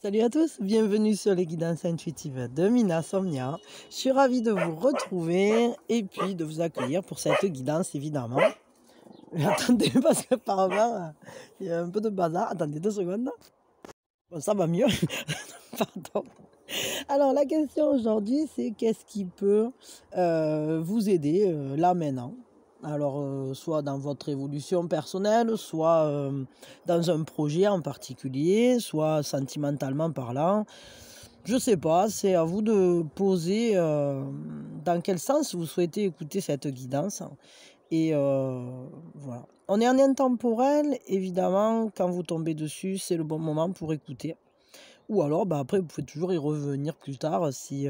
Salut à tous, bienvenue sur les guidances intuitives de Mina Somnia. Je suis ravie de vous retrouver et puis de vous accueillir pour cette guidance évidemment. Attendez, parce qu'apparemment, il y a un peu de bazar. Attendez 2 secondes. Bon, ça va mieux. Pardon. Alors, la question aujourd'hui, c'est qu'est-ce qui peut vous aider là maintenant? Alors, soit dans votre évolution personnelle, soit dans un projet en particulier, soit sentimentalement parlant. Je sais pas, c'est à vous de poser dans quel sens vous souhaitez écouter cette guidance. Et voilà. On est en intemporel, évidemment, quand vous tombez dessus, c'est le bon moment pour écouter. Ou alors, après, vous pouvez toujours y revenir plus tard si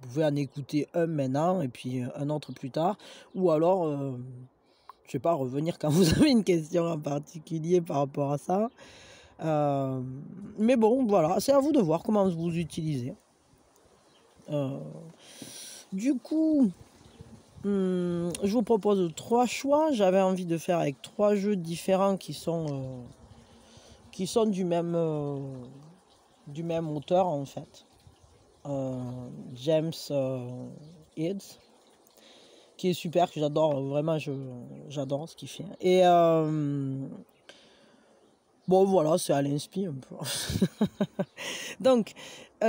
vous pouvez en écouter un maintenant et puis un autre plus tard. Ou alors, je sais pas, revenir quand vous avez une question en particulier par rapport à ça. Mais bon, voilà, c'est à vous de voir comment vous utilisez. Du coup, je vous propose 3 choix. J'avais envie de faire avec 3 jeux différents qui sont du même auteur en fait. James Eads, qui est super, que j'adore, vraiment j'adore ce qu'il fait. Et bon voilà, c'est à l'inspi un peu. Donc,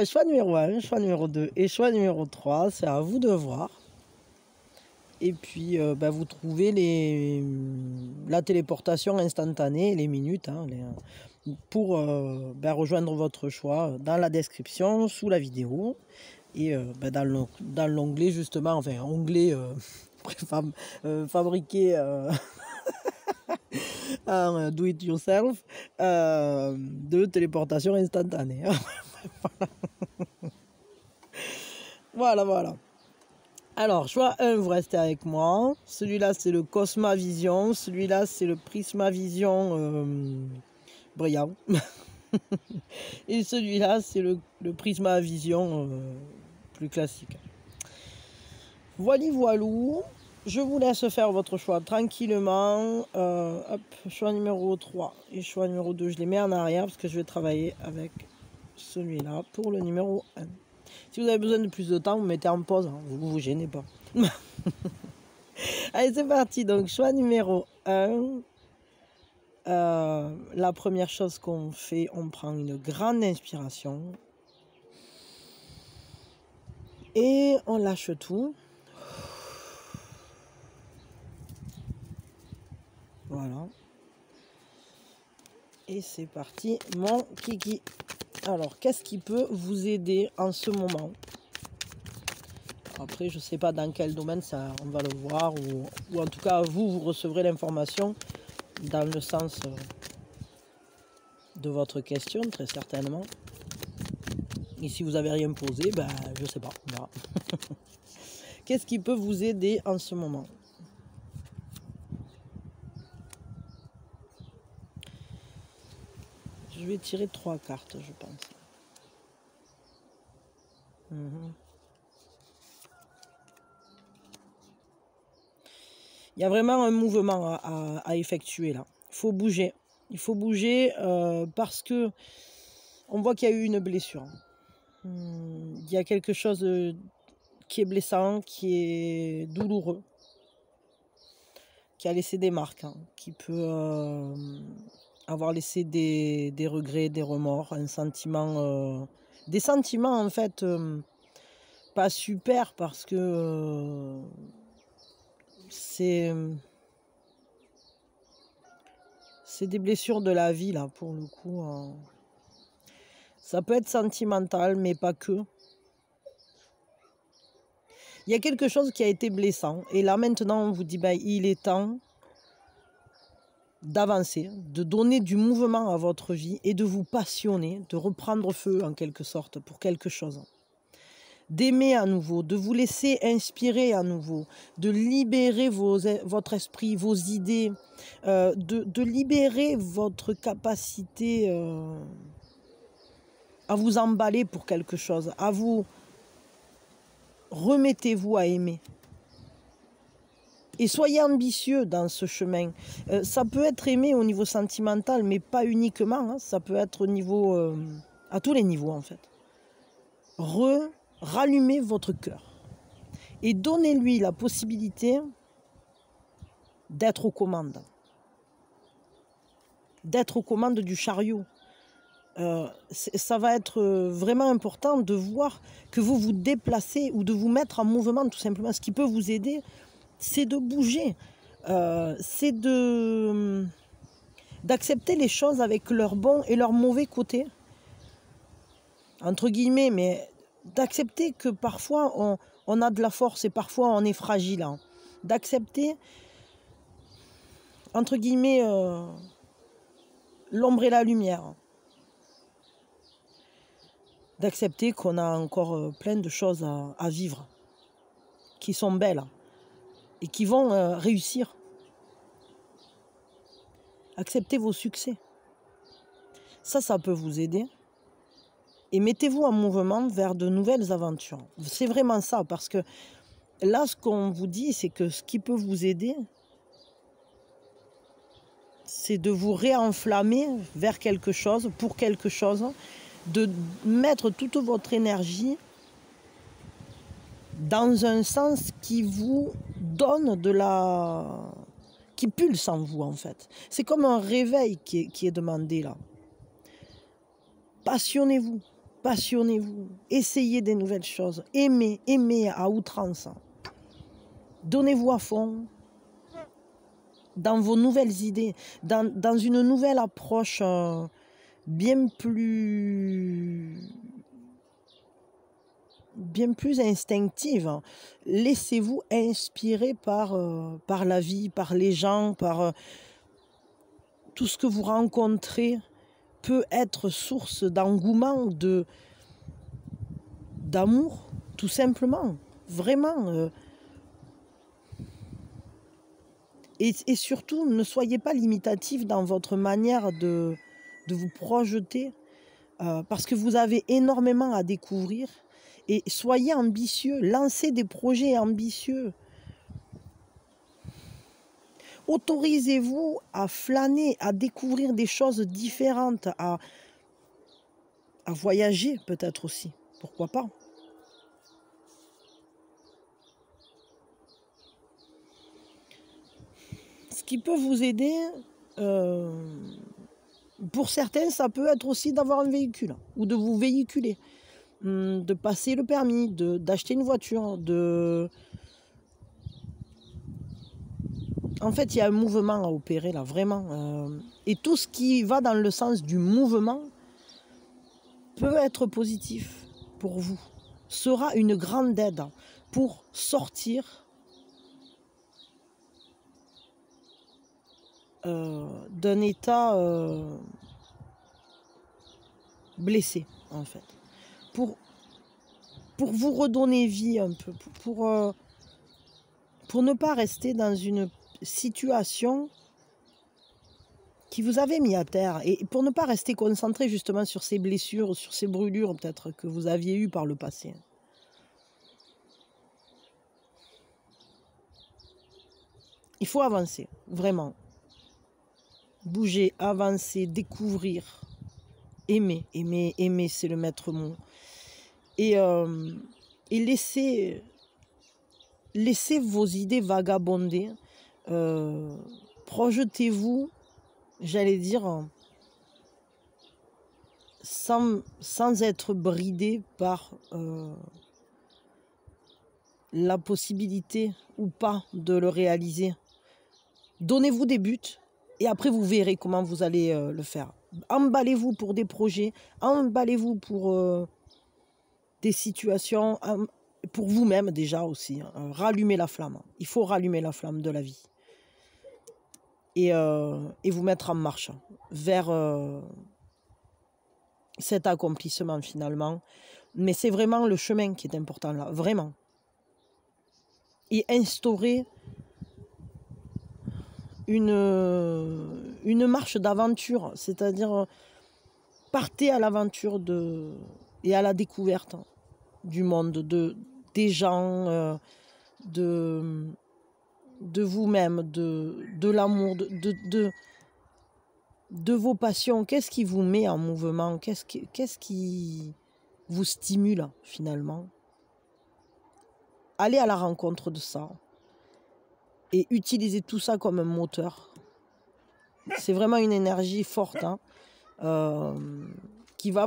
choix numéro 1, choix numéro 2 et choix numéro 3, c'est à vous de voir. Et puis, vous trouvez la téléportation instantanée, les minutes, pour rejoindre votre choix dans la description, sous la vidéo. Et dans l'onglet, justement, enfin, onglet fabriqué en do-it-yourself de téléportation instantanée. Voilà, voilà. Alors, choix 1, vous restez avec moi. Celui-là, c'est le Cosmavision. Celui-là, c'est le Prismavision brillant. Et celui-là, c'est le Prismavision plus classique. Voilà, voilou. Je vous laisse faire votre choix tranquillement. Hop, choix numéro 3 et choix numéro 2, je les mets en arrière parce que je vais travailler avec celui-là pour le numéro 1. Si vous avez besoin de plus de temps, vous mettez en pause, vous vous gênez pas. Allez, c'est parti. Donc, choix numéro 1. La première chose qu'on fait, on prend une grande inspiration. Et on lâche tout. Voilà. Et c'est parti, mon kiki. Alors, qu'est-ce qui peut vous aider en ce moment? Après, je ne sais pas dans quel domaine ça, on va le voir, ou en tout cas, vous recevrez l'information dans le sens de votre question, très certainement. Et si vous n'avez rien posé, je ne sais pas. Voilà. Qu'est-ce qui peut vous aider en ce moment? Je vais tirer 3 cartes, je pense. Il y a vraiment un mouvement à effectuer là. Il faut bouger. Il faut bouger parce que on voit qu'il y a eu une blessure. Il y a quelque chose qui est blessant, qui est douloureux, qui a laissé des marques, qui peut avoir laissé des regrets, des remords, un sentiment, des sentiments en fait pas super parce que c'est des blessures de la vie là pour le coup. Ça peut être sentimental mais pas que. Il y a quelque chose qui a été blessant et là maintenant on vous dit il est temps d'avancer, de donner du mouvement à votre vie et de vous passionner, de reprendre feu en quelque sorte pour quelque chose. D'aimer à nouveau, de vous laisser inspirer à nouveau, de libérer votre esprit, vos idées, de libérer votre capacité à vous emballer pour quelque chose, à vous... Remettez-vous à aimer. Et soyez ambitieux dans ce chemin. Ça peut être aimé au niveau sentimental, mais pas uniquement. Ça peut être au niveau à tous les niveaux en fait. Rallumez votre cœur et donnez-lui la possibilité d'être aux commandes. D'être aux commandes du chariot. Ça va être vraiment important de voir que vous vous déplacez ou de vous mettre en mouvement tout simplement. Ce qui peut vous aider, c'est de bouger. C'est d'accepter les choses avec leur bon et leur mauvais côté. Entre guillemets, mais d'accepter que parfois on a de la force et parfois on est fragile. Hein. D'accepter, entre guillemets, l'ombre et la lumière. D'accepter qu'on a encore plein de choses à vivre, qui sont belles et qui vont réussir. Acceptez vos succès. Ça peut vous aider. Et mettez-vous en mouvement vers de nouvelles aventures. C'est vraiment ça, parce que là, ce qu'on vous dit, c'est que ce qui peut vous aider, c'est de vous réenflammer vers quelque chose, pour quelque chose, de mettre toute votre énergie dans un sens qui vous donne qui pulse en vous, en fait. C'est comme un réveil qui est demandé, là. Passionnez-vous. Passionnez-vous, essayez des nouvelles choses, aimez à outrance. Donnez-vous à fond dans vos nouvelles idées, dans une nouvelle approche bien plus instinctive. Laissez-vous inspirer par la vie, par les gens, par tout ce que vous rencontrez. Peut être source d'engouement, d'amour, tout simplement, vraiment. Et surtout, ne soyez pas limitatif dans votre manière de vous projeter, parce que vous avez énormément à découvrir. Et soyez ambitieux, lancez des projets ambitieux. Autorisez-vous à flâner, à découvrir des choses différentes, à voyager peut-être aussi, pourquoi pas. Ce qui peut vous aider, pour certains, ça peut être aussi d'avoir un véhicule ou de vous véhiculer, de passer le permis, d'acheter une voiture, En fait, il y a un mouvement à opérer là, vraiment. Et tout ce qui va dans le sens du mouvement peut être positif pour vous, sera une grande aide pour sortir d'un état blessé, en fait. Pour vous redonner vie un peu, pour ne pas rester dans une situation qui vous avait mis à terre et pour ne pas rester concentré justement sur ces blessures, sur ces brûlures peut-être que vous aviez eues par le passé. Il faut avancer, vraiment. Bouger, avancer, découvrir, aimer, c'est le maître mot. Et laissez vos idées vagabonder. Projetez-vous, j'allais dire, sans être bridé par la possibilité ou pas de le réaliser. Donnez-vous des buts et après vous verrez comment vous allez le faire. Emballez-vous pour des projets, emballez-vous pour des situations, pour vous-même déjà aussi. Rallumez la flamme. Il faut rallumer la flamme de la vie. Et vous mettre en marche vers cet accomplissement finalement. Mais c'est vraiment le chemin qui est important là, vraiment. Et instaurer une marche d'aventure, c'est-à-dire partez à l'aventure et à la découverte du monde, des gens, de vous-même, de l'amour, de vos passions, qu'est-ce qui vous met en mouvement? Qu'est-ce qui vous stimule finalement? Allez à la rencontre de ça et utilisez tout ça comme un moteur. C'est vraiment une énergie forte, hein, qui va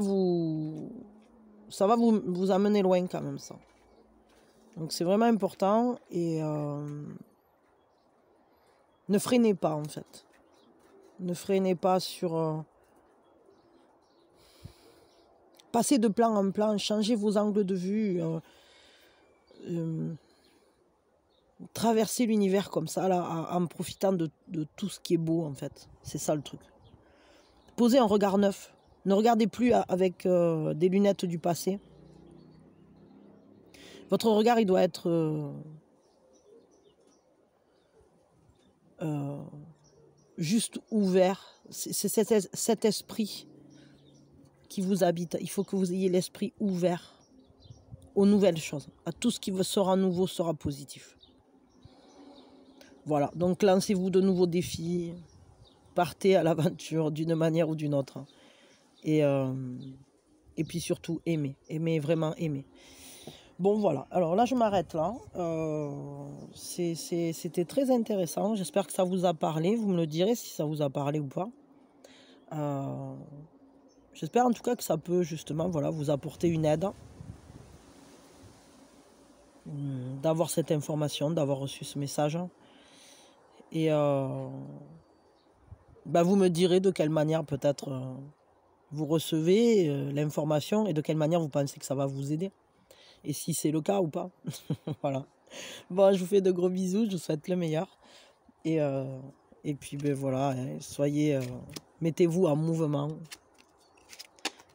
ça va vous amener loin quand même, ça. Donc c'est vraiment important et ne freinez pas en fait. Ne freinez pas sur... passez de plan en plan, changez vos angles de vue, traversez l'univers comme ça, là, en profitant de tout ce qui est beau en fait. C'est ça le truc. Posez un regard neuf. Ne regardez plus avec des lunettes du passé. Votre regard, il doit être juste ouvert. C'est cet esprit qui vous habite. Il faut que vous ayez l'esprit ouvert aux nouvelles choses. À tout ce qui sera nouveau sera positif. Voilà, donc lancez-vous de nouveaux défis. Partez à l'aventure d'une manière ou d'une autre. Et puis surtout, aimez. Aimez, vraiment aimez. Bon, voilà. Alors là, je m'arrête là. C'était très intéressant. J'espère que ça vous a parlé. Vous me le direz si ça vous a parlé ou pas. J'espère en tout cas que ça peut justement, voilà, vous apporter une aide. D'avoir cette information, d'avoir reçu ce message. Et vous me direz de quelle manière peut-être vous recevez l'information et de quelle manière vous pensez que ça va vous aider. Et si c'est le cas ou pas. Voilà. Bon, je vous fais de gros bisous, je vous souhaite le meilleur. Et puis, voilà, hein, mettez-vous en mouvement.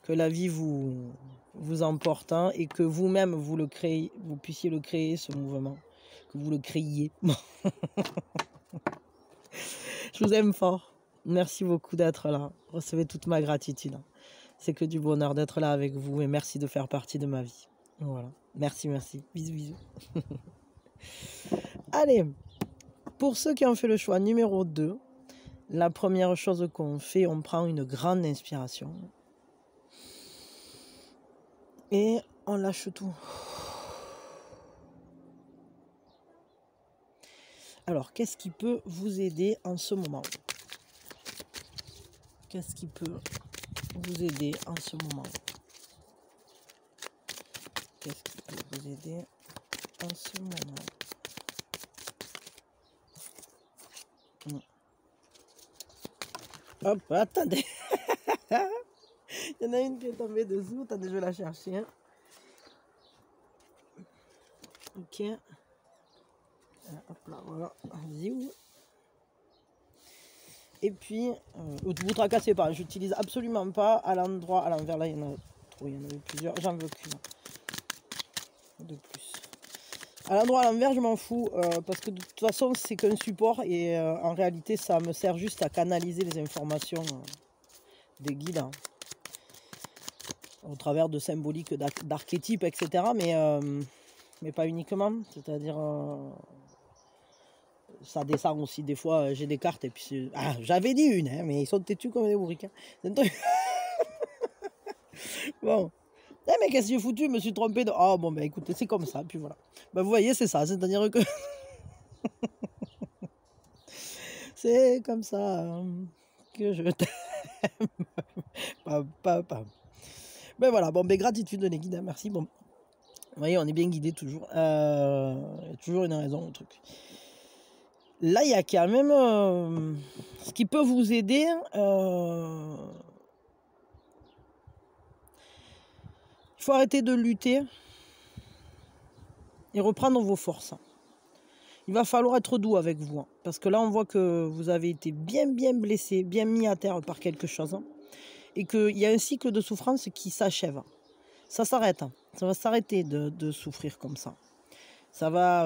Que la vie vous emporte, hein, et que vous-même, vous puissiez le créer, ce mouvement. Que vous le créiez. Je vous aime fort. Merci beaucoup d'être là. Recevez toute ma gratitude. C'est que du bonheur d'être là avec vous et merci de faire partie de ma vie. Voilà. Merci. Bisous, bisous. Allez, pour ceux qui ont fait le choix numéro 2, la première chose qu'on fait, on prend une grande inspiration. Et on lâche tout. Alors, qu'est-ce qui peut vous aider en ce moment? Qu'est-ce qui peut vous aider en ce moment? Qu'est-ce qui peut vous aider en ce moment? Hop, attendez. Il y en a une qui est tombée dessous. Attendez, je vais la chercher. Hein. Ok. Hop là, voilà. Et puis, vous tracassez pas. J'utilise absolument pas à l'endroit, à l'envers. Là, il y en a trop. Il y en a eu plusieurs. J'en veux qu'une de plus. À l'endroit, à l'envers, je m'en fous. Parce que de toute façon, c'est qu'un support. Et en réalité, ça me sert juste à canaliser les informations des guides. Hein, au travers de symboliques, d'archétypes, etc. Mais pas uniquement. C'est-à-dire... ça descend aussi des fois, j'ai des cartes et puis j'avais dit une, hein, mais ils sont têtus comme des bourriques. Hein. Bon. Mais qu'est-ce que j'ai foutu? Je me suis trompé de... Oh bon, écoutez, c'est comme ça, puis voilà. Vous voyez, c'est ça, c'est-à-dire que... c'est comme ça que je t'aime. Voilà, gratitude les guides, hein, merci. Bon. Vous voyez, on est bien guidé toujours. Il y a toujours une raison au truc. Là, il y a quand même ce qui peut vous aider. Il faut arrêter de lutter et reprendre vos forces. Il va falloir être doux avec vous. Hein, parce que là, on voit que vous avez été bien blessé, bien mis à terre par quelque chose. Hein, et qu'il y a un cycle de souffrance qui s'achève. Ça s'arrête. Hein, ça va s'arrêter de souffrir comme ça. Ça va...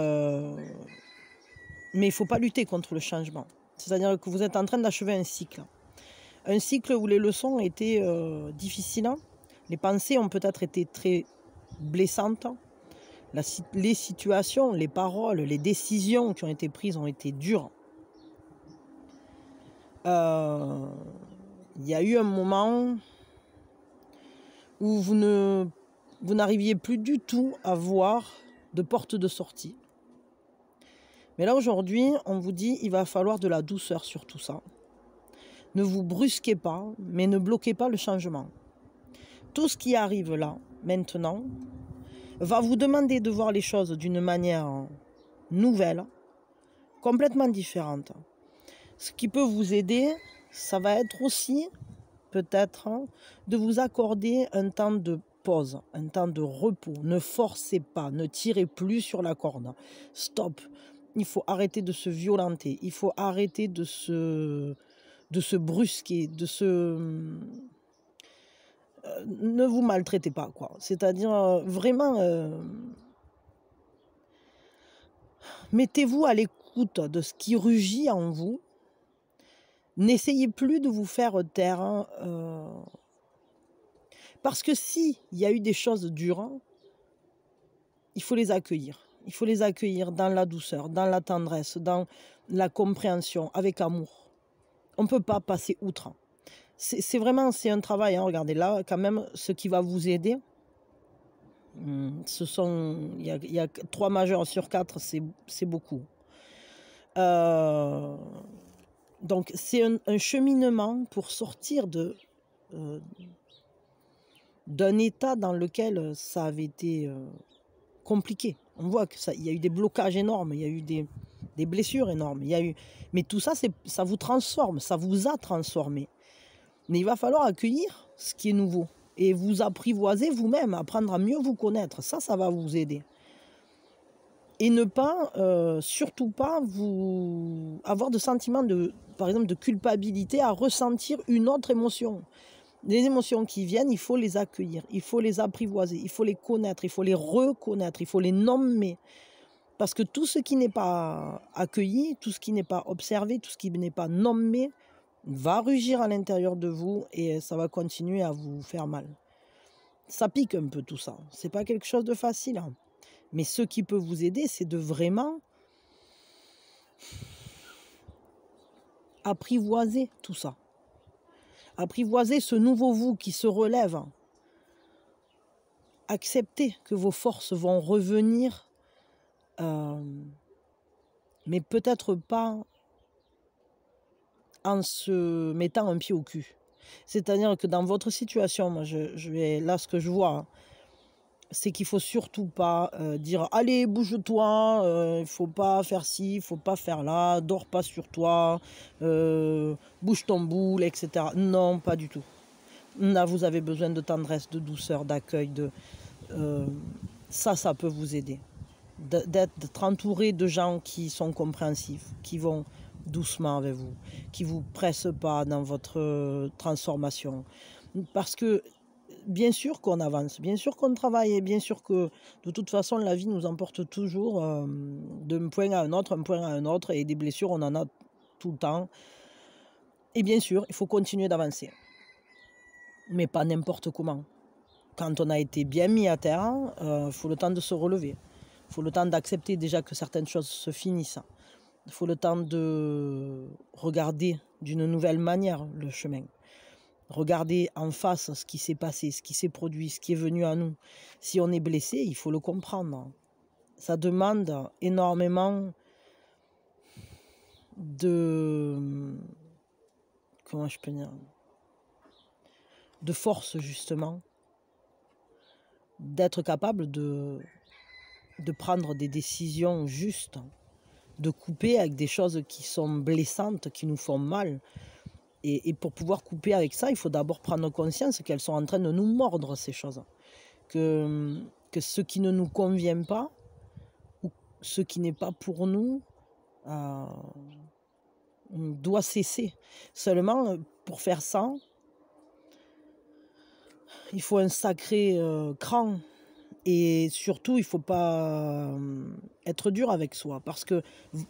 Mais il ne faut pas lutter contre le changement. C'est-à-dire que vous êtes en train d'achever un cycle. Un cycle où les leçons étaient difficiles. Les pensées ont peut-être été très blessantes. Les situations, les paroles, les décisions qui ont été prises ont été dures. Il y a eu un moment où vous n'arriviez plus du tout à voir de porte de sortie. Mais là, aujourd'hui, on vous dit il va falloir de la douceur sur tout ça. Ne vous brusquez pas, mais ne bloquez pas le changement. Tout ce qui arrive là, maintenant, va vous demander de voir les choses d'une manière nouvelle, complètement différente. Ce qui peut vous aider, ça va être aussi, peut-être, de vous accorder un temps de pause, un temps de repos. Ne forcez pas, ne tirez plus sur la corde. Stop. Il faut arrêter de se violenter. Il faut arrêter de se brusquer, ne vous maltraitez pas, quoi. C'est-à-dire, vraiment, mettez-vous à l'écoute de ce qui rugit en vous. N'essayez plus de vous faire taire. Parce que s'il y a eu des choses dures, il faut les accueillir. Il faut les accueillir dans la douceur, dans la tendresse, dans la compréhension, avec amour. On ne peut pas passer outre. C'est vraiment, c'est un travail. Hein. Regardez là, quand même, ce qui va vous aider, il y a 3 majeurs sur 4, c'est beaucoup. Donc c'est un cheminement pour sortir d'un état dans lequel ça avait été compliqué. On voit qu'il y a eu des blocages énormes, il y a eu des blessures énormes. Mais tout ça, ça vous transforme, ça vous a transformé. Mais il va falloir accueillir ce qui est nouveau et vous apprivoiser vous-même, apprendre à mieux vous connaître. Ça va vous aider. Et ne pas, surtout pas, vous avoir de sentiments par exemple, de culpabilité à ressentir une autre émotion. Les émotions qui viennent, il faut les accueillir, il faut les apprivoiser, il faut les connaître, il faut les reconnaître, il faut les nommer. Parce que tout ce qui n'est pas accueilli, tout ce qui n'est pas observé, tout ce qui n'est pas nommé, va rugir à l'intérieur de vous et ça va continuer à vous faire mal. Ça pique un peu tout ça. C'est pas quelque chose de facile. Hein. Mais ce qui peut vous aider, c'est de vraiment apprivoiser tout ça. Apprivoiser ce nouveau vous qui se relève. Acceptez que vos forces vont revenir, mais peut-être pas en se mettant un pied au cul. C'est-à-dire que dans votre situation, moi là ce que je vois, hein, c'est qu'il ne faut surtout pas dire « Allez, bouge-toi, il ne faut pas faire ci, il ne faut pas faire là, dors pas sur toi, bouge ton boule, etc. » Non, pas du tout. Là, vous avez besoin de tendresse, de douceur, d'accueil. Ça peut vous aider. D'être entouré de gens qui sont compréhensifs, qui vont doucement avec vous, qui ne vous pressent pas dans votre transformation. Parce que bien sûr qu'on avance, bien sûr qu'on travaille, et bien sûr que de toute façon la vie nous emporte toujours d'un point à un autre, et des blessures on en a tout le temps. Et bien sûr, il faut continuer d'avancer. Mais pas n'importe comment. Quand on a été bien mis à terre, il faut le temps de se relever. Il faut le temps d'accepter déjà que certaines choses se finissent. Il faut le temps de regarder d'une nouvelle manière le chemin. Regarder en face ce qui s'est passé, ce qui s'est produit, ce qui est venu à nous. Si on est blessé, il faut le comprendre. Ça demande énormément comment je peux dire, de force justement, d'être capable de prendre des décisions justes, de couper avec des choses qui sont blessantes, qui nous font mal. Et pour pouvoir couper avec ça, il faut d'abord prendre conscience qu'elles sont en train de nous mordre, ces choses. Que ce qui ne nous convient pas, ou ce qui n'est pas pour nous, doit cesser. Seulement, pour faire ça, il faut un sacré cran. Et surtout, il ne faut pas être dur avec soi. Parce que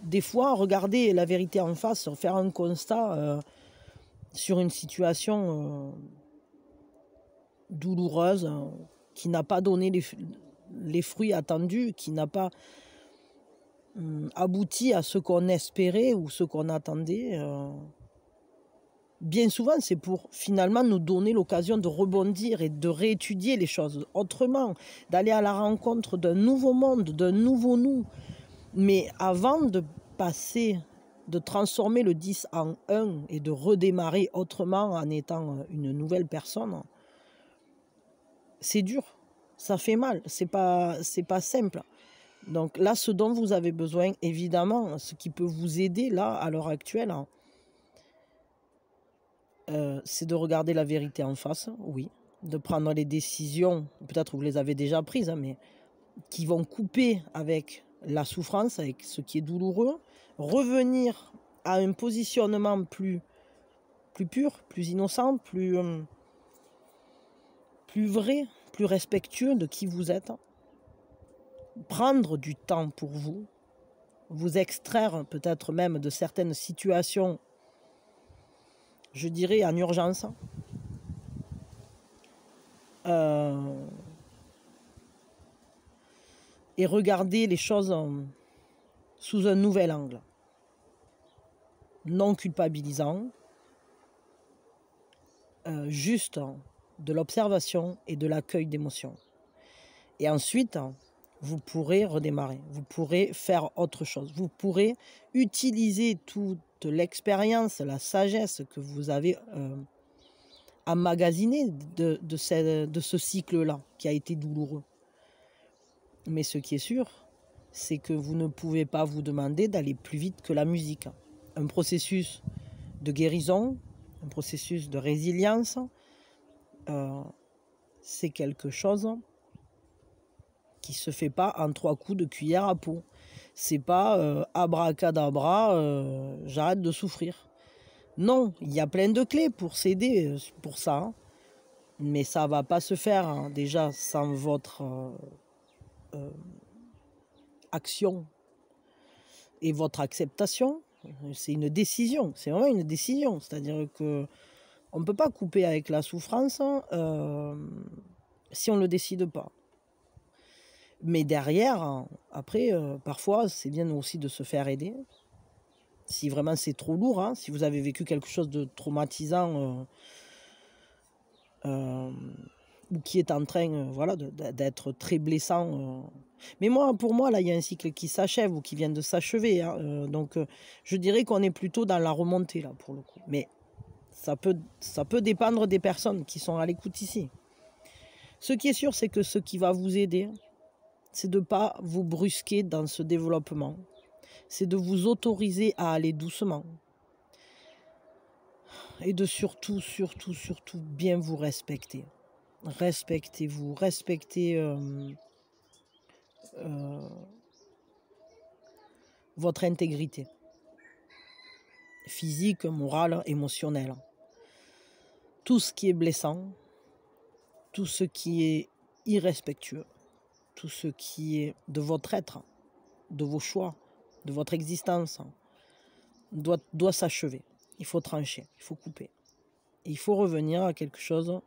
des fois, regarder la vérité en face, faire un constat sur une situation douloureuse, qui n'a pas donné les fruits attendus, qui n'a pas abouti à ce qu'on espérait ou ce qu'on attendait, bien souvent, c'est pour finalement nous donner l'occasion de rebondir et de réétudier les choses autrement, d'aller à la rencontre d'un nouveau monde, d'un nouveau nous. Mais avant de passer, de transformer le 10 en 1 et de redémarrer autrement en étant une nouvelle personne, c'est dur, ça fait mal, c'est pas simple. Donc là, ce dont vous avez besoin, évidemment, ce qui peut vous aider là, à l'heure actuelle, c'est de regarder la vérité en face, oui, de prendre les décisions, peut-être vous les avez déjà prises, mais qui vont couper avec la souffrance, avec ce qui est douloureux, revenir à un positionnement plus pur, plus innocent, plus vrai, plus respectueux de qui vous êtes. Prendre du temps pour vous, vous extraire peut-être même de certaines situations, je dirais en urgence. Et regarder les choses sous un nouvel angle, non culpabilisant, juste de l'observation et de l'accueil d'émotions. Et ensuite, vous pourrez redémarrer, vous pourrez faire autre chose, vous pourrez utiliser toute l'expérience, la sagesse que vous avez emmagasinée de ce cycle-là qui a été douloureux. Mais ce qui est sûr, c'est que vous ne pouvez pas vous demander d'aller plus vite que la musique. Un processus de guérison, un processus de résilience, c'est quelque chose qui ne se fait pas en 3 coups de cuillère à peau. C'est pas abracadabra, j'arrête de souffrir. Non, il y a plein de clés pour s'aider pour ça. Mais ça ne va pas se faire déjà sans votre action et votre acceptation. C'est une décision, c'est vraiment une décision. C'est-à-dire que on ne peut pas couper avec la souffrance si on ne le décide pas. Mais derrière, après, parfois, c'est bien aussi de se faire aider. Si vraiment c'est trop lourd, si vous avez vécu quelque chose de traumatisant ou qui est en train voilà, d'être très blessant. Mais pour moi, là, il y a un cycle qui s'achève ou qui vient de s'achever. Donc, je dirais qu'on est plutôt dans la remontée, là, pour le coup. Mais ça peut dépendre des personnes qui sont à l'écoute ici. Ce qui est sûr, c'est que ce qui va vous aider, c'est de ne pas vous brusquer dans ce développement. C'est de vous autoriser à aller doucement. Et de surtout bien vous respecter. Respectez-vous, respectez votre intégrité physique, morale, émotionnelle. Tout ce qui est blessant, tout ce qui est irrespectueux, tout ce qui est de votre être, de vos choix, de votre existence, doit s'achever. Il faut trancher, il faut couper. Et il faut revenir à quelque chose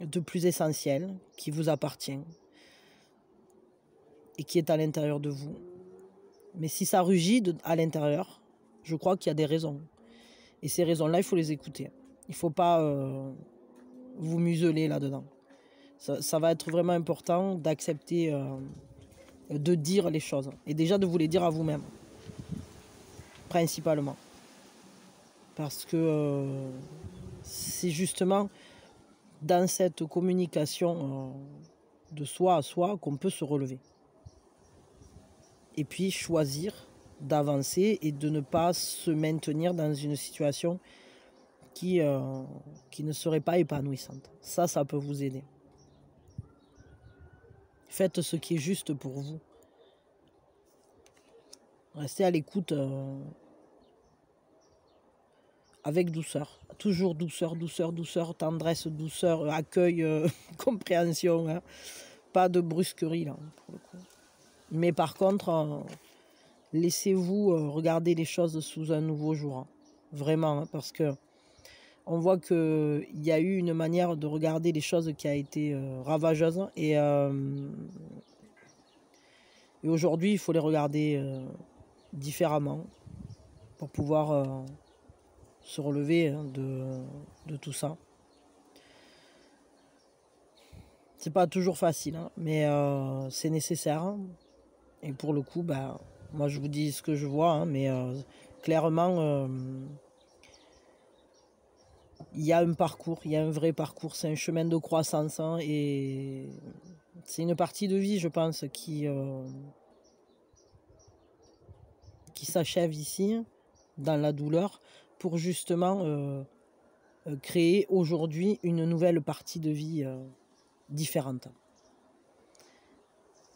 de plus essentiel, qui vous appartient et qui est à l'intérieur de vous. Mais si ça rugit à l'intérieur, je crois qu'il y a des raisons. Et ces raisons-là, il faut les écouter. Il ne faut pas vous museler là-dedans. Ça va être vraiment important d'accepter de dire les choses. Et déjà de vous les dire à vous-même. Principalement. Parce que c'est justement dans cette communication de soi à soi qu'on peut se relever. Et puis choisir d'avancer et de ne pas se maintenir dans une situation qui ne serait pas épanouissante. Ça peut vous aider. Faites ce qui est juste pour vous. Restez à l'écoute avec douceur. Toujours douceur, tendresse, douceur, accueil, compréhension. Pas de brusquerie là, pour le coup. Mais par contre, laissez-vous regarder les choses sous un nouveau jour. Vraiment, parce que on voit qu'il y a eu une manière de regarder les choses qui a été ravageuse. Et aujourd'hui, il faut les regarder différemment. pour pouvoir se relever de tout ça. C'est pas toujours facile, hein, mais c'est nécessaire. Et pour le coup, bah, moi je vous dis ce que je vois, hein, mais clairement, il y a un parcours, il y a un vrai parcours, c'est un chemin de croissance, hein, et c'est une partie de vie, je pense, qui s'achève ici, dans la douleur, pour justement créer aujourd'hui une nouvelle partie de vie différente.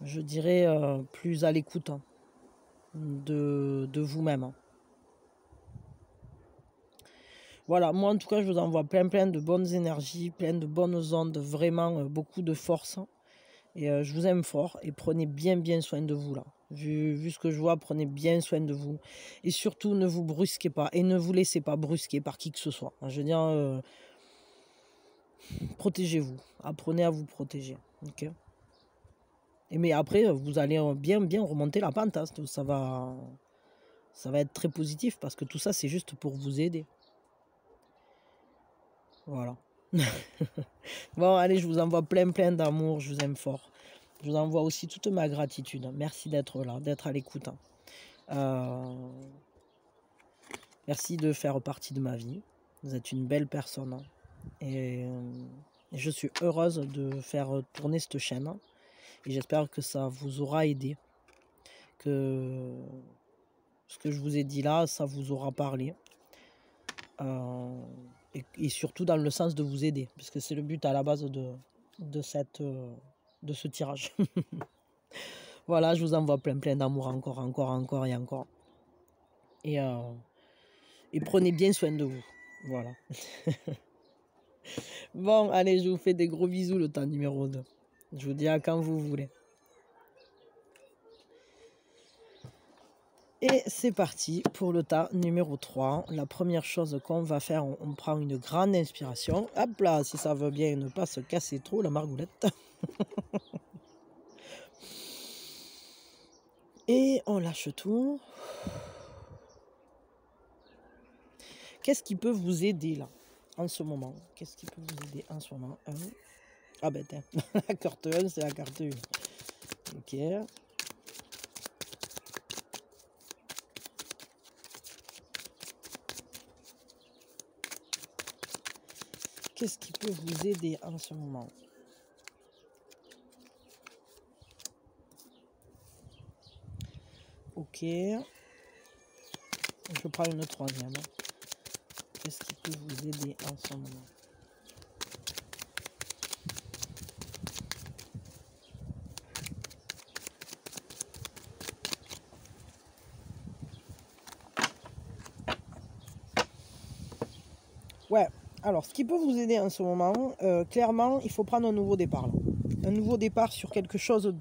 Je dirais plus à l'écoute de vous-même. Voilà, moi en tout cas, je vous envoie plein de bonnes énergies, plein de bonnes ondes, vraiment beaucoup de force. Et je vous aime fort et prenez bien soin de vous là. Vu ce que je vois, prenez bien soin de vous. Et surtout, ne vous brusquez pas et ne vous laissez pas brusquer par qui que ce soit. Je veux dire, protégez-vous. Apprenez à vous protéger. Ok. Et mais après, vous allez bien remonter la pente. Hein. Ça va être très positif parce que tout ça, c'est juste pour vous aider. Voilà. Bon, allez, je vous envoie plein d'amour. Je vous aime fort. Je vous envoie aussi toute ma gratitude. Merci d'être là, d'être à l'écoute. Merci de faire partie de ma vie. Vous êtes une belle personne. Et je suis heureuse de faire tourner cette chaîne. Et j'espère que ça vous aura aidé. Que ce que je vous ai dit là, ça vous aura parlé. Et surtout dans le sens de vous aider. Puisque c'est le but à la base de ce tirage. Voilà, je vous envoie plein d'amour encore et encore. Et prenez bien soin de vous. Voilà. Bon, allez, je vous fais des gros bisous le temps numéro 2. Je vous dis à quand vous voulez. Et c'est parti pour le tas numéro 3. La première chose qu'on va faire, on prend une grande inspiration. Hop là, si ça veut bien ne pas se casser trop la margoulette. Et on lâche tout. Qu'est-ce qui peut vous aider là, en ce moment? Qu'est-ce qui peut vous aider en ce moment? Ah ben tiens, la carte 1, c'est la carte 1. Ok. Qu'est-ce qui peut vous aider en ce moment? Ok. Je prends une troisième. Qu'est-ce qui peut vous aider en ce moment? Ouais, alors ce qui peut vous aider en ce moment, clairement, il faut prendre un nouveau départ. Là. Un nouveau départ sur quelque chose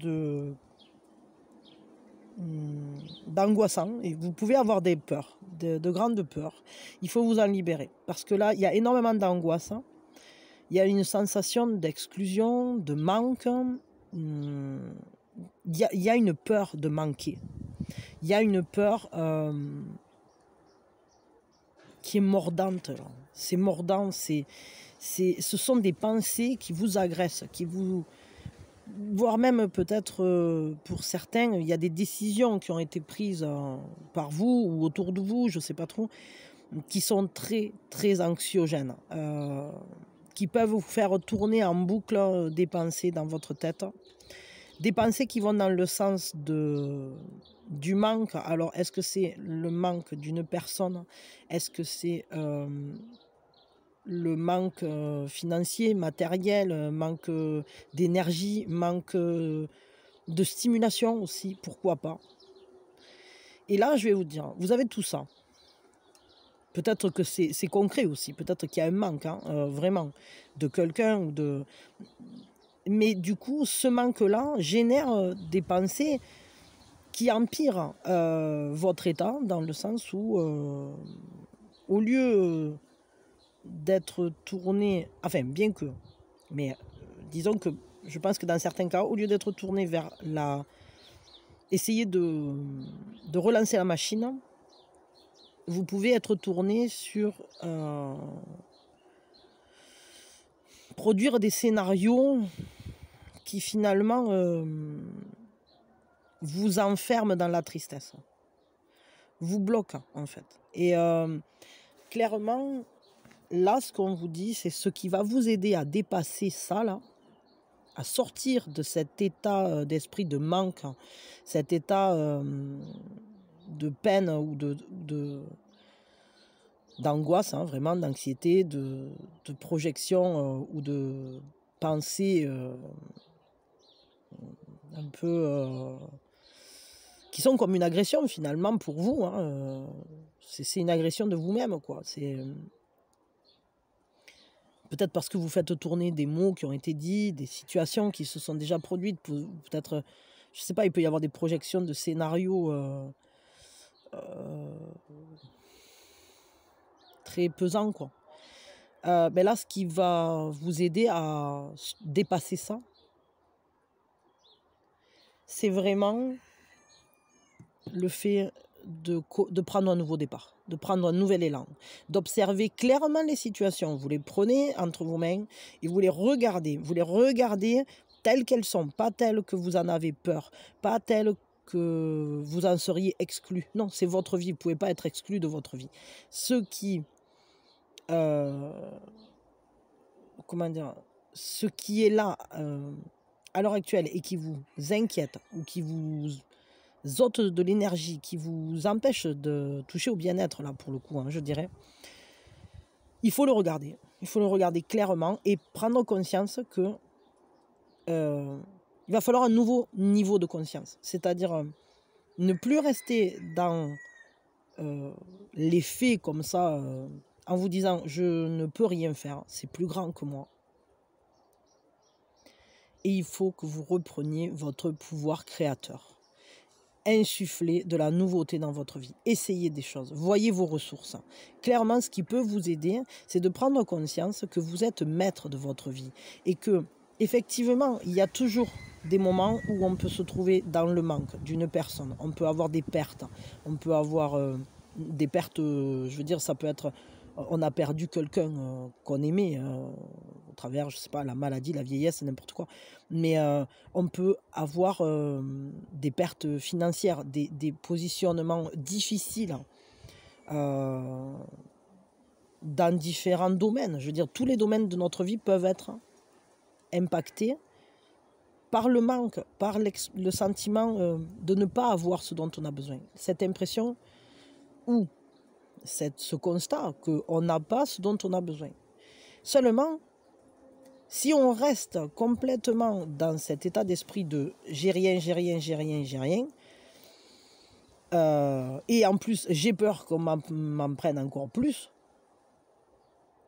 d'angoissant. Et vous pouvez avoir des peurs, de grandes peurs. Il faut vous en libérer. Parce que là, il y a énormément d'angoisse. Il y a une sensation d'exclusion, de manque. Il y a une peur de manquer. Il y a une peur qui est mordante. C'est mordant, ce sont des pensées qui vous agressent, voire même peut-être pour certains, il y a des décisions qui ont été prises par vous ou autour de vous, je ne sais pas trop, qui sont très anxiogènes, qui peuvent vous faire tourner en boucle des pensées dans votre tête. Des pensées qui vont dans le sens du manque. Alors, est-ce que c'est le manque d'une personne? Est-ce que c'est le manque financier, matériel, manque d'énergie, manque de stimulation aussi? Pourquoi pas? Et là, je vais vous dire, vous avez tout ça. Peut-être que c'est concret aussi. Peut-être qu'il y a un manque, hein, vraiment, de quelqu'un ou de... Mais du coup, ce manque-là génère des pensées qui empirent votre état, dans le sens où, au lieu d'être tourné, enfin, bien que, mais disons que je pense que dans certains cas, au lieu d'être tourné vers essayer de relancer la machine, vous pouvez être tourné sur produire des scénarios qui finalement vous enferment dans la tristesse, vous bloquent en fait. Et clairement, là, ce qu'on vous dit, c'est ce qui va vous aider à dépasser ça, là, à sortir de cet état d'esprit de manque, cet état de peine ou d'angoisse, hein, vraiment d'anxiété, de projection ou de pensée un peu qui sont comme une agression finalement pour vous. Hein, c'est une agression de vous-même, quoi. C'est peut-être parce que vous faites tourner des mots qui ont été dits, des situations qui se sont déjà produites. Peut-être, je sais pas, il peut y avoir des projections de scénarios très pesants, quoi. Ben là, ce qui va vous aider à dépasser ça, c'est vraiment le fait de prendre un nouveau départ, de prendre un nouvel élan, d'observer clairement les situations. Vous les prenez entre vos mains et vous les regardez. Vous les regardez telles qu'elles sont, pas telles que vous en avez peur, pas telles que vous en seriez exclu. Non, c'est votre vie, vous ne pouvez pas être exclu de votre vie. Ce qui... comment dire, ce qui est là à l'heure actuelle et qui vous inquiète ou qui vous ôte de l'énergie, qui vous empêche de toucher au bien-être, là pour le coup, hein, je dirais, il faut le regarder. Il faut le regarder clairement et prendre conscience que il va falloir un nouveau niveau de conscience. C'est-à-dire ne plus rester dans les faits comme ça, en vous disant je ne peux rien faire, c'est plus grand que moi. Et il faut que vous repreniez votre pouvoir créateur. Insuffler de la nouveauté dans votre vie. Essayez des choses. Voyez vos ressources. Clairement, ce qui peut vous aider, c'est de prendre conscience que vous êtes maître de votre vie. Et que, effectivement, il y a toujours des moments où on peut se trouver dans le manque d'une personne. On peut avoir des pertes. On peut avoir des pertes, je veux dire, ça peut être... On a perdu quelqu'un qu'on aimait au travers, je sais pas, la maladie, la vieillesse, n'importe quoi. Mais on peut avoir des pertes financières, des positionnements difficiles dans différents domaines. Je veux dire, tous les domaines de notre vie peuvent être impactés par le manque, par le sentiment de ne pas avoir ce dont on a besoin. Cette impression ou ce constat qu'on n'a pas ce dont on a besoin. Seulement, si on reste complètement dans cet état d'esprit de j'ai rien, j'ai rien, j'ai rien, j'ai rien, et en plus j'ai peur qu'on m'en prenne encore plus,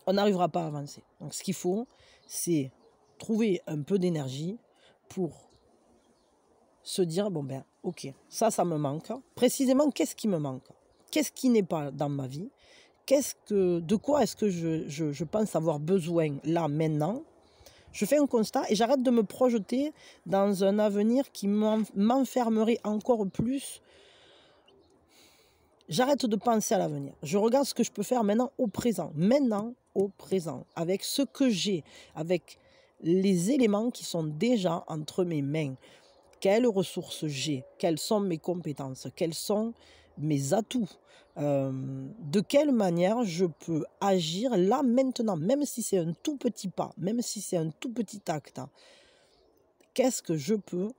on n'arrivera pas à avancer. Donc ce qu'il faut, c'est trouver un peu d'énergie pour se dire, bon ben ok, ça me manque. Précisément, qu'est-ce qui me manque? Qu'est-ce qui n'est pas dans ma vie? De quoi est-ce que je pense avoir besoin là, maintenant? Je fais un constat et j'arrête de me projeter dans un avenir qui m'enfermerait encore plus. J'arrête de penser à l'avenir. Je regarde ce que je peux faire maintenant au présent. Maintenant au présent. Avec ce que j'ai. Avec les éléments qui sont déjà entre mes mains. Quelles ressources j'ai? Quelles sont mes compétences? Quels sont mes atouts? De quelle manière je peux agir là maintenant, même si c'est un tout petit pas, même si c'est un tout petit acte. Qu'est-ce que je peux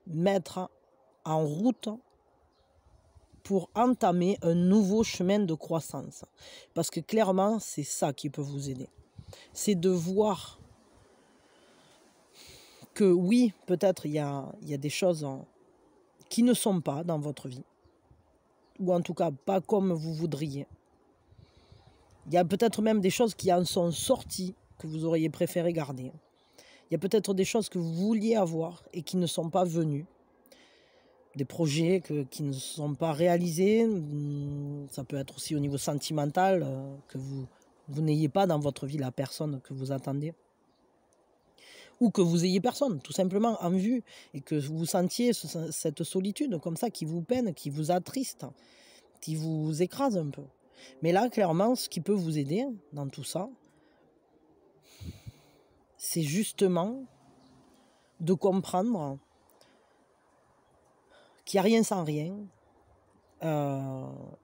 mettre en route pour entamer un nouveau chemin de croissance? Parce que clairement, c'est ça qui peut vous aider. C'est de voir que oui, peut-être il y a des choses qui ne sont pas dans votre vie. Ou en tout cas pas comme vous voudriez. Il y a peut-être même des choses qui en sont sorties que vous auriez préféré garder. Il y a peut-être des choses que vous vouliez avoir et qui ne sont pas venues. Des projets qui ne sont pas réalisés. Ça peut être aussi au niveau sentimental, que vous n'ayez pas dans votre vie la personne que vous attendez. Ou que vous ayez personne, tout simplement, en vue. Et que vous sentiez cette solitude comme ça qui vous peine, qui vous attriste, qui vous écrase un peu. Mais là, clairement, ce qui peut vous aider dans tout ça, c'est justement de comprendre qu'il n'y a rien sans rien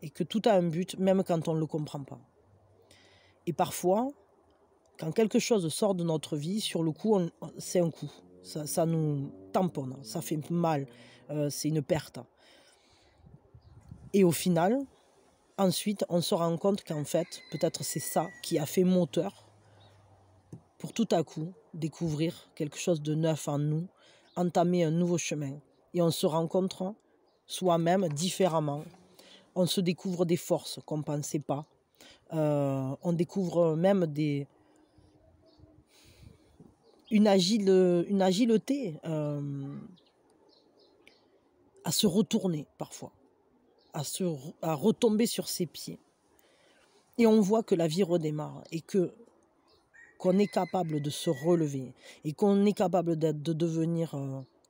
et que tout a un but, même quand on ne le comprend pas. Et parfois, quand quelque chose sort de notre vie, sur le coup, c'est un coup. Ça nous tamponne, ça fait mal, c'est une perte. Et au final, ensuite, on se rend compte qu'en fait, peut-être c'est ça qui a fait moteur pour tout à coup découvrir quelque chose de neuf en nous, entamer un nouveau chemin. Et on se rencontre soi-même différemment. On se découvre des forces qu'on ne pensait pas. On découvre même une agilité à se retourner parfois, à retomber sur ses pieds. Et on voit que la vie redémarre et qu'on est capable de se relever et qu'on est capable de devenir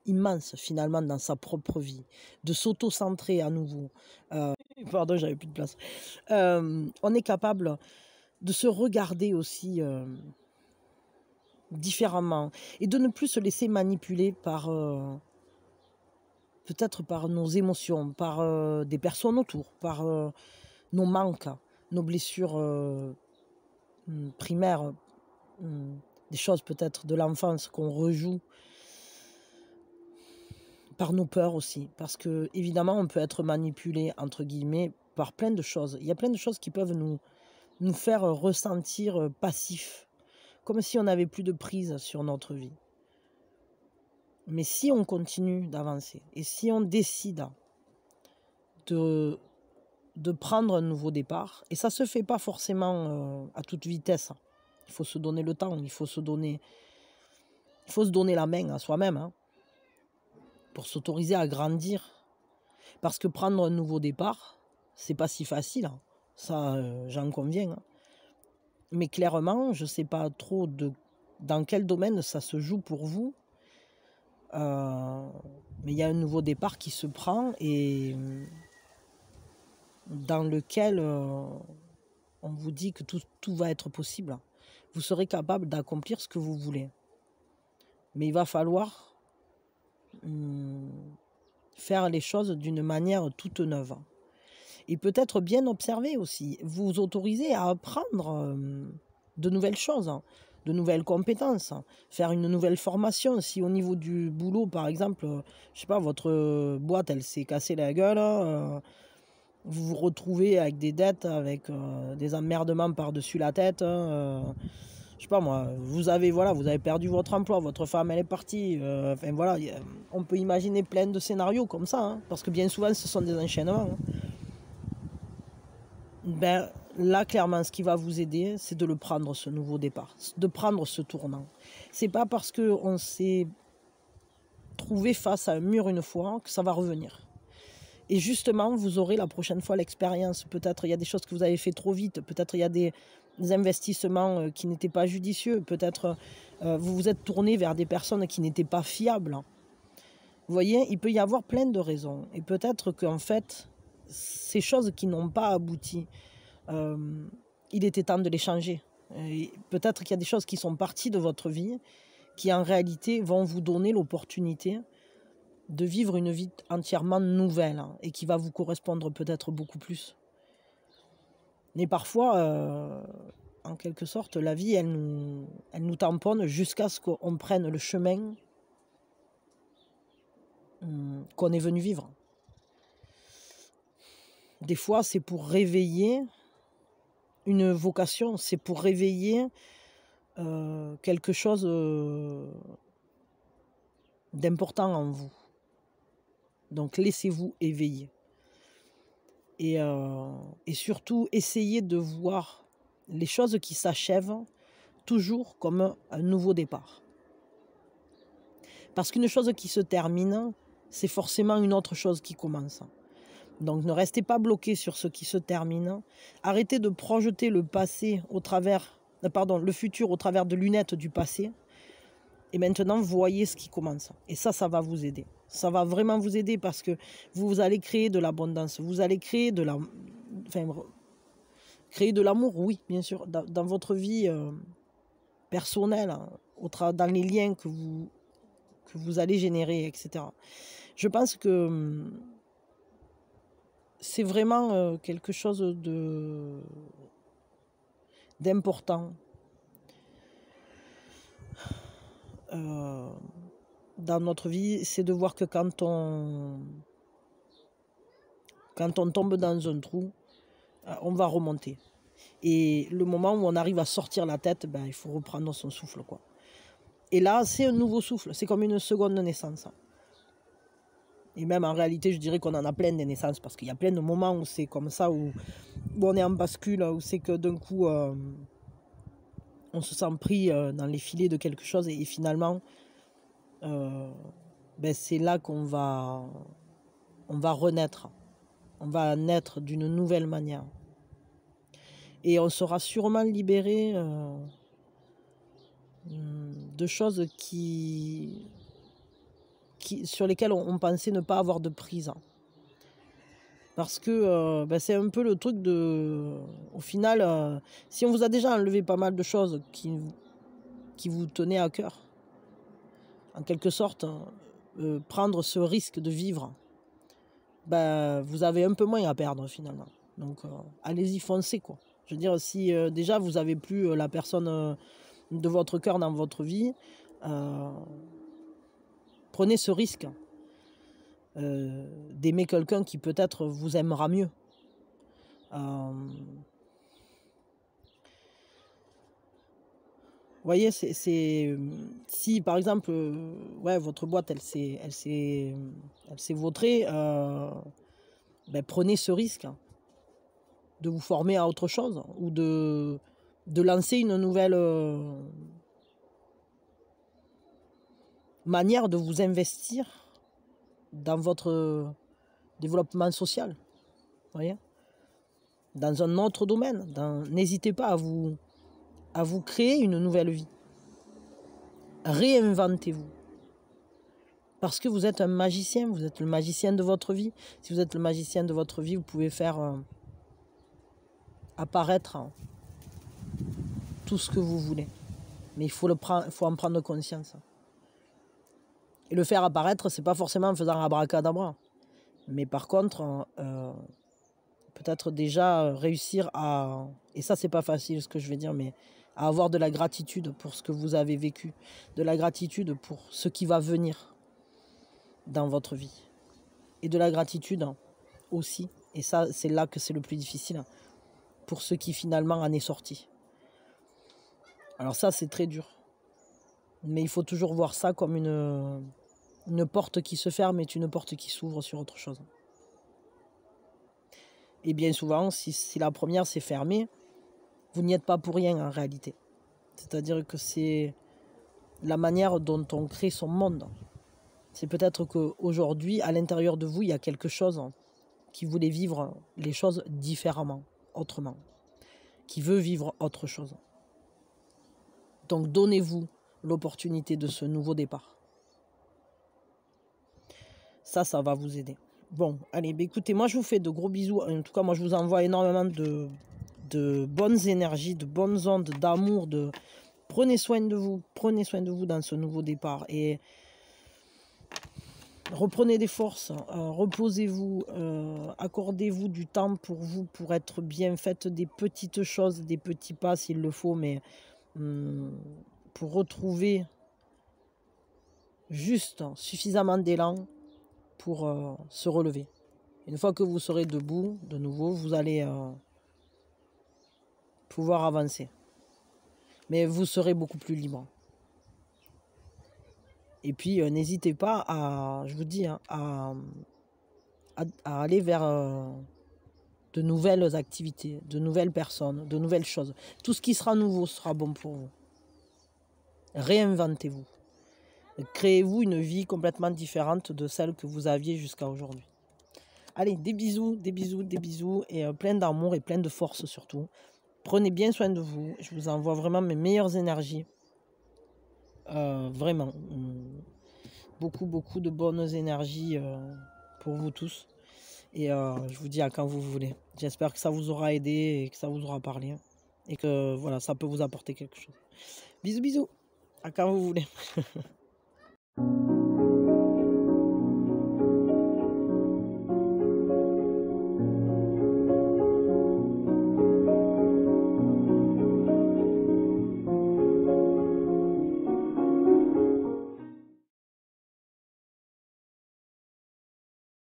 immense finalement dans sa propre vie, de s'auto-centrer à nouveau. Pardon, j'avais plus de place. On est capable de se regarder aussi différemment et de ne plus se laisser manipuler par peut-être par nos émotions, par des personnes autour, par nos manques, nos blessures primaires, des choses peut-être de l'enfance qu'on rejoue, par nos peurs aussi, parce que évidemment on peut être manipulé entre guillemets par plein de choses. Il y a plein de choses qui peuvent nous faire ressentir passifs, comme si on n'avait plus de prise sur notre vie. Mais si on continue d'avancer et si on décide de prendre un nouveau départ, et ça ne se fait pas forcément à toute vitesse, il faut se donner le temps, il faut se donner la main à soi-même hein, pour s'autoriser à grandir. Parce que prendre un nouveau départ, c'est pas si facile, hein. Ça j'en conviens. Hein. Mais clairement, je ne sais pas trop dans quel domaine ça se joue pour vous. Mais il y a un nouveau départ qui se prend et dans lequel on vous dit que tout va être possible. Vous serez capable d'accomplir ce que vous voulez. Mais il va falloir faire les choses d'une manière toute neuve. Et peut-être bien observer aussi. Vous autorisez à apprendre de nouvelles choses, hein, de nouvelles compétences, hein, faire une nouvelle formation. Si au niveau du boulot, par exemple, je sais pas, votre boîte, elle s'est cassée la gueule, vous vous retrouvez avec des dettes, avec des emmerdements par-dessus la tête, je sais pas moi, vous avez perdu votre emploi, votre femme elle est partie, enfin voilà, on peut imaginer plein de scénarios comme ça, hein, parce que bien souvent ce sont des enchaînements. Hein. Ben là clairement ce qui va vous aider, c'est de le prendre ce nouveau départ, de prendre ce tournant. C'est pas parce qu'on s'est trouvé face à un mur une fois que ça va revenir. Et justement, vous aurez la prochaine fois l'expérience. Peut-être il y a des choses que vous avez fait trop vite. Peut-être il y a des investissements qui n'étaient pas judicieux. Peut-être vous vous êtes tourné vers des personnes qui n'étaient pas fiables. Vous voyez, il peut y avoir plein de raisons. Et peut-être qu'en fait, ces choses qui n'ont pas abouti, il était temps de les changer. Peut-être qu'il y a des choses qui sont parties de votre vie qui en réalité vont vous donner l'opportunité de vivre une vie entièrement nouvelle hein, et qui va vous correspondre peut-être beaucoup plus. Mais parfois, en quelque sorte, la vie, elle nous tamponne jusqu'à ce qu'on prenne le chemin qu'on est venu vivre. Des fois, c'est pour réveiller une vocation, c'est pour réveiller quelque chose d'important en vous. Donc laissez-vous éveiller. Et surtout, essayez de voir les choses qui s'achèvent toujours comme un nouveau départ. Parce qu'une chose qui se termine, c'est forcément une autre chose qui commence. Donc ne restez pas bloqué sur ce qui se termine. Arrêtez de projeter le futur au travers de lunettes du passé. Et maintenant, voyez ce qui commence. Et ça va vous aider. Ça va vraiment vous aider parce que vous allez créer de l'abondance. Vous allez créer de la... Enfin, créer de l'amour, oui, bien sûr, dans votre vie personnelle, hein, dans les liens que vous allez générer, etc. Je pense que c'est vraiment quelque chose d'important dans notre vie, c'est de voir que quand on tombe dans un trou, on va remonter. Et le moment où on arrive à sortir la tête, ben, il faut reprendre son souffle, quoi. Et là, c'est un nouveau souffle, c'est comme une seconde naissance. Et même en réalité, je dirais qu'on en a plein des naissances, parce qu'il y a plein de moments où c'est comme ça, où on est en bascule, où c'est que d'un coup, on se sent pris dans les filets de quelque chose, et finalement, ben, c'est là qu'on va renaître. On va naître d'une nouvelle manière. Et on sera sûrement libéré de choses sur lesquelles on pensait ne pas avoir de prise. Parce que ben, c'est un peu le truc de... Au final, si on vous a déjà enlevé pas mal de choses qui vous tenaient à cœur, en quelque sorte, prendre ce risque de vivre, ben, vous avez un peu moins à perdre finalement. Donc allez-y, foncez, quoi. Je veux dire, si déjà vous n'avez plus la personne de votre cœur dans votre vie, prenez ce risque d'aimer quelqu'un qui peut-être vous aimera mieux. Vous voyez, si par exemple, ouais, votre boîte, elle s'est vautrée, ben, prenez ce risque de vous former à autre chose ou de lancer une nouvelle manière de vous investir dans votre développement social. Vous voyez, dans un autre domaine. N'hésitez pas à vous créer une nouvelle vie. Réinventez-vous. Parce que vous êtes un magicien, vous êtes le magicien de votre vie. Si vous êtes le magicien de votre vie, vous pouvez faire apparaître tout ce que vous voulez. Mais il faut en prendre conscience. Et le faire apparaître, c'est pas forcément en faisant abracadabra. Mais par contre, peut-être déjà réussir à... Et ça, c'est pas facile ce que je vais dire, mais à avoir de la gratitude pour ce que vous avez vécu. De la gratitude pour ce qui va venir dans votre vie. Et de la gratitude aussi, et ça, c'est là que c'est le plus difficile, pour ce qui finalement en est sorti. Alors ça, c'est très dur. Mais il faut toujours voir ça comme une porte qui se ferme est une porte qui s'ouvre sur autre chose. Et bien souvent, si la première s'est fermée, vous n'y êtes pas pour rien en réalité. C'est-à-dire que c'est la manière dont on crée son monde. C'est peut-être qu'aujourd'hui, à l'intérieur de vous, il y a quelque chose qui voulait vivre les choses différemment, autrement, qui veut vivre autre chose. Donc donnez-vous l'opportunité de ce nouveau départ. Ça va vous aider. Bon, allez, bah écoutez, moi je vous fais de gros bisous. En tout cas, moi je vous envoie énormément de bonnes énergies, de bonnes ondes, d'amour, prenez soin de vous dans ce nouveau départ. Et reprenez des forces, reposez-vous, accordez-vous du temps pour vous, pour être bien. Faites des petites choses, des petits pas s'il le faut, mais pour retrouver juste suffisamment d'élan pour se relever. Une fois que vous serez debout, de nouveau, vous allez pouvoir avancer. Mais vous serez beaucoup plus libre. Et puis, n'hésitez pas à, je vous dis, hein, à aller vers de nouvelles activités, de nouvelles personnes, de nouvelles choses. Tout ce qui sera nouveau sera bon pour vous. Réinventez-vous. Créez-vous une vie complètement différente de celle que vous aviez jusqu'à aujourd'hui. Allez, des bisous, des bisous, des bisous, et plein d'amour et plein de force surtout. Prenez bien soin de vous. Je vous envoie vraiment mes meilleures énergies. Vraiment. beaucoup de bonnes énergies pour vous tous. Et je vous dis à quand vous voulez. J'espère que ça vous aura aidé et que ça vous aura parlé. Et que voilà, ça peut vous apporter quelque chose. Bisous, bisous. À quand vous voulez.